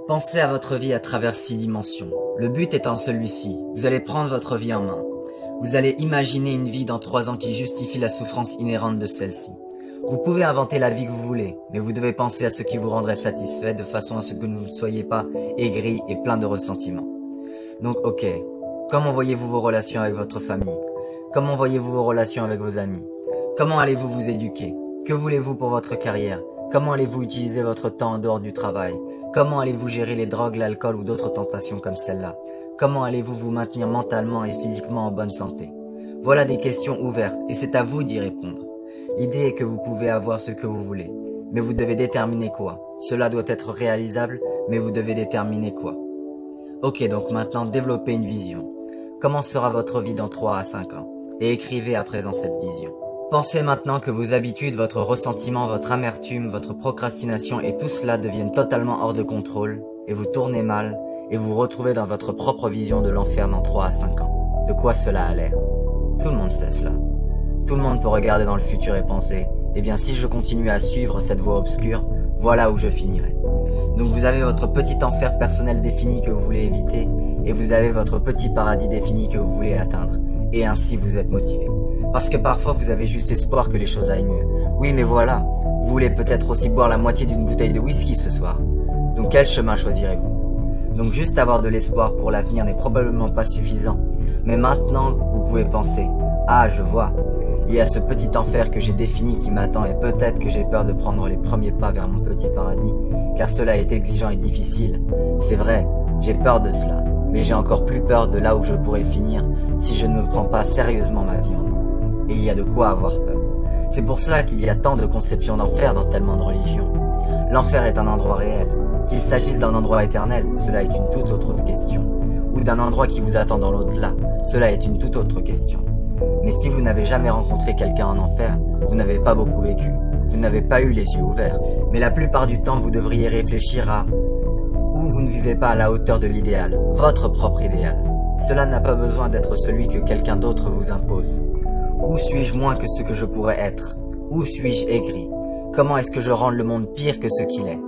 Pensez à votre vie à travers 6 dimensions. Le but étant celui-ci, vous allez prendre votre vie en main. Vous allez imaginer une vie dans 3 ans qui justifie la souffrance inhérente de celle-ci. Vous pouvez inventer la vie que vous voulez, mais vous devez penser à ce qui vous rendrait satisfait de façon à ce que vous ne soyez pas aigri et plein de ressentiments. Donc ok, comment voyez-vous vos relations avec votre famille? Comment voyez-vous vos relations avec vos amis? Comment allez-vous vous éduquer? Que voulez-vous pour votre carrière? Comment allez-vous utiliser votre temps en dehors du travail? Comment allez-vous gérer les drogues, l'alcool ou d'autres tentations comme celle-là? Comment allez-vous vous maintenir mentalement et physiquement en bonne santé? Voilà des questions ouvertes et c'est à vous d'y répondre. L'idée est que vous pouvez avoir ce que vous voulez, mais vous devez déterminer quoi. Cela doit être réalisable, mais vous devez déterminer quoi. Ok, donc maintenant développez une vision. Comment sera votre vie dans 3 à 5 ans? Et écrivez à présent cette vision. Pensez maintenant que vos habitudes, votre ressentiment, votre amertume, votre procrastination et tout cela deviennent totalement hors de contrôle, et vous tournez mal, et vous vous retrouvez dans votre propre vision de l'enfer dans 3 à 5 ans. De quoi cela a l'air? Tout le monde sait cela. Tout le monde peut regarder dans le futur et penser, eh bien si je continue à suivre cette voie obscure, voilà où je finirai. Donc vous avez votre petit enfer personnel défini que vous voulez éviter, et vous avez votre petit paradis défini que vous voulez atteindre, et ainsi vous êtes motivé. Parce que parfois vous avez juste espoir que les choses aillent mieux. Oui mais voilà, vous voulez peut-être aussi boire la moitié d'une bouteille de whisky ce soir. Donc quel chemin choisirez-vous? Donc juste avoir de l'espoir pour l'avenir n'est probablement pas suffisant, mais maintenant vous pouvez penser, ah je vois, il y a ce petit enfer que j'ai défini qui m'attend et peut-être que j'ai peur de prendre les premiers pas vers mon petit paradis, car cela est exigeant et difficile. C'est vrai, j'ai peur de cela, mais j'ai encore plus peur de là où je pourrais finir si je ne me prends pas sérieusement ma vie en main. Et il y a de quoi avoir peur. C'est pour cela qu'il y a tant de conceptions d'enfer dans tellement de religions. L'enfer est un endroit réel. Qu'il s'agisse d'un endroit éternel, cela est une toute autre question. Ou d'un endroit qui vous attend dans l'au-delà, cela est une toute autre question. Mais si vous n'avez jamais rencontré quelqu'un en enfer, vous n'avez pas beaucoup vécu. Vous n'avez pas eu les yeux ouverts. Mais la plupart du temps, vous devriez réfléchir à où vous ne vivez pas à la hauteur de l'idéal, votre propre idéal. Cela n'a pas besoin d'être celui que quelqu'un d'autre vous impose. Où suis-je moins que ce que je pourrais être? Où suis-je aigri? Comment est-ce que je rends le monde pire que ce qu'il est?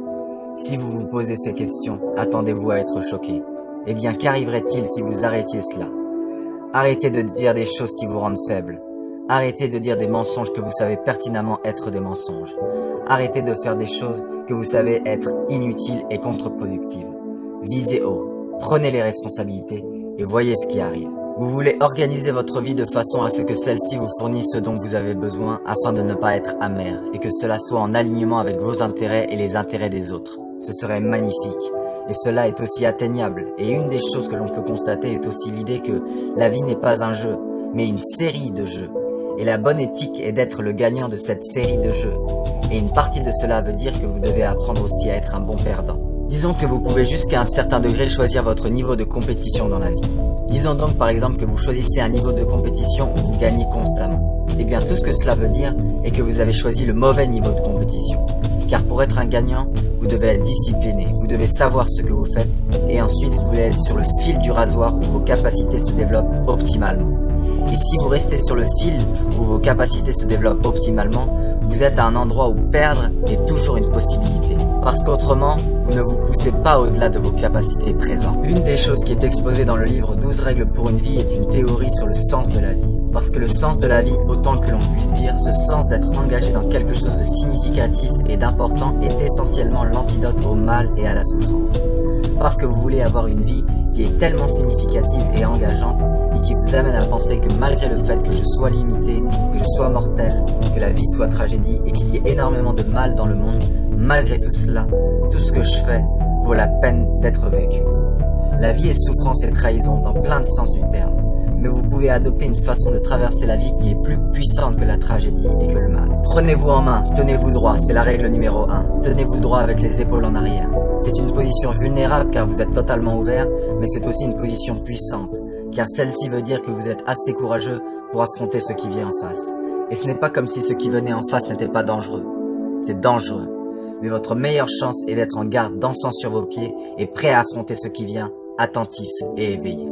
Si vous vous posez ces questions, attendez-vous à être choqué. Eh bien, qu'arriverait-il si vous arrêtiez cela? Arrêtez de dire des choses qui vous rendent faible. Arrêtez de dire des mensonges que vous savez pertinemment être des mensonges. Arrêtez de faire des choses que vous savez être inutiles et contre-productives. Visez haut, prenez les responsabilités et voyez ce qui arrive. Vous voulez organiser votre vie de façon à ce que celle-ci vous fournisse ce dont vous avez besoin afin de ne pas être amer et que cela soit en alignement avec vos intérêts et les intérêts des autres. Ce serait magnifique. Et cela est aussi atteignable. Et une des choses que l'on peut constater est aussi l'idée que la vie n'est pas un jeu, mais une série de jeux. Et la bonne éthique est d'être le gagnant de cette série de jeux. Et une partie de cela veut dire que vous devez apprendre aussi à être un bon perdant. Disons que vous pouvez jusqu'à un certain degré choisir votre niveau de compétition dans la vie. Disons donc par exemple que vous choisissez un niveau de compétition où vous gagnez constamment. Eh bien tout ce que cela veut dire est que vous avez choisi le mauvais niveau de compétition. Car pour être un gagnant, vous devez être discipliné, vous devez savoir ce que vous faites et ensuite vous voulez être sur le fil du rasoir où vos capacités se développent optimalement. Et si vous restez sur le fil où vos capacités se développent optimalement, vous êtes à un endroit où perdre est toujours une possibilité. Parce qu'autrement, vous ne vous poussez pas au-delà de vos capacités présentes. Une des choses qui est exposée dans le livre 12 règles pour une vie est une théorie sur le sens de la vie. Parce que le sens de la vie, autant que l'on puisse dire, ce sens d'être engagé dans quelque chose de significatif et d'important est essentiellement l'antidote au mal et à la souffrance. Parce que vous voulez avoir une vie qui est tellement significative et engageante et qui vous amène à penser que malgré le fait que je sois limité, que je sois mortel, que la vie soit tragédie et qu'il y ait énormément de mal dans le monde, malgré tout cela, tout ce que je fais vaut la peine d'être vécu. La vie est souffrance et trahison dans plein de sens du terme. Mais vous pouvez adopter une façon de traverser la vie qui est plus puissante que la tragédie et que le mal. Prenez-vous en main, tenez-vous droit, c'est la règle numéro 1. Tenez-vous droit avec les épaules en arrière. C'est une position vulnérable car vous êtes totalement ouvert, mais c'est aussi une position puissante, car celle-ci veut dire que vous êtes assez courageux pour affronter ce qui vient en face. Et ce n'est pas comme si ce qui venait en face n'était pas dangereux. C'est dangereux. Mais votre meilleure chance est d'être en garde, dansant sur vos pieds et prêt à affronter ce qui vient, attentif et éveillé.